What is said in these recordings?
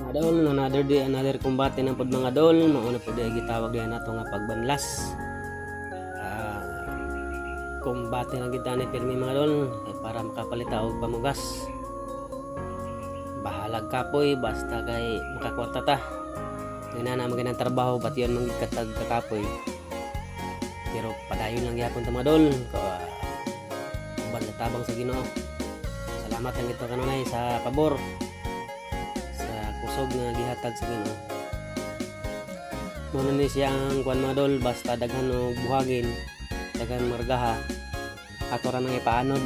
Mga dol, another day, another combate ng pod mga dol. Mauna pod ay gitawag yan nato nga pagbanlas. Combate na kita ni pirmi mga dol para makapalita og pamugas. Bahalag kapoy basta kay makakwarta ta. Ina na magandang trabaho bat yon magkatag kapoy. Pero padayon lang gyapon ta mga dol. Uban na tabang sa Ginoo. Salamat lang ito kanunay sa pabor. Kusog nga gihatag sa Ginoo. Muna ni siyang kuan mga dol basta daghan og buhagin, daghan margaha, ato ra nang ipaanod.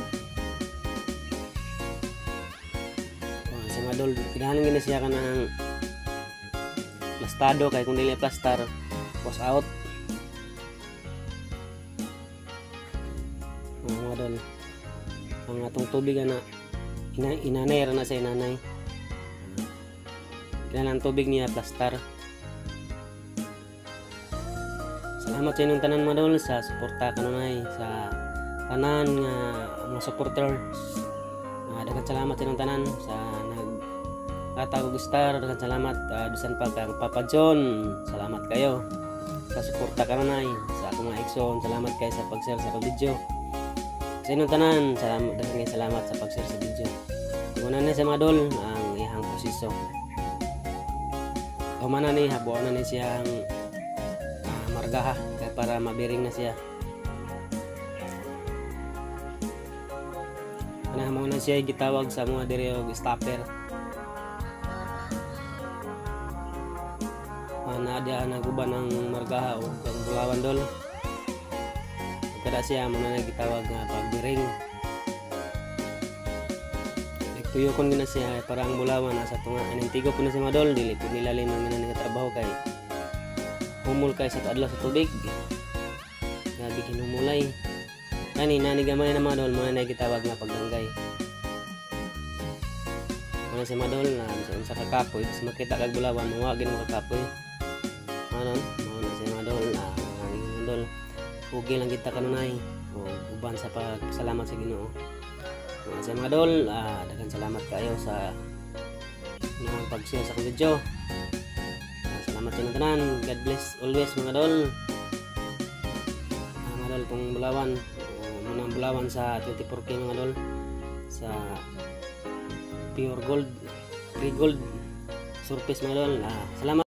Si mga dol kinahanglan gini siya kanang plastado kay kung dili plastar wash out. Mga dol ang atong tubig na inanay ra na sa inanay. Kailangan tubig niya plastar. Salamat sa inyong tanan mga dol sa suporta kanunay sa tanan nga mga supporters. Daghang salamat sa inyong tanan sa nagtatag og star. Daghang salamat bisan pa kang Papa John. Salamat kayo sa suporta kanunay sa akong mga igsoon. Salamat kayo sa pag-share sa video. Sa inyong tanan, daghang salamat sa pag-share sa video. Una na sa mga dol ang ihang proseso. Humana ni habuan na ni siyang margaha kaya para mabiring na siya. Kana mo na siya gitawag sa mga diri og stopper. Ana dia naguban ng margaha o ang bulawan dol. Kada siya mo na gitawag nga pagbiring. Tuyo kon gina siya para ang bulawan nasa tunga anintigo po na si madol dili po nilalim ang ginang trabaho kay humul kay sa adlaw sa tubig gabi kinumulay kani nani gamay na madol mo na gitawag nga pagdanggay mo si madol na sa kakapoy mas makita kag bulawan mo wagin mo kakapoy anon mo na si madol madol ugi lang kita kanunay o uban sa pagsalamat sa Ginoo. Sa mga dol, daghang salamat kayo sa inyong pag-share sa video. Salamat sa inyong tanan. God bless always mga dol. Mga dol itong bulawan. Munang bulawan sa 24K mga dol. Sa pure gold, free gold surface mga dol. Salamat.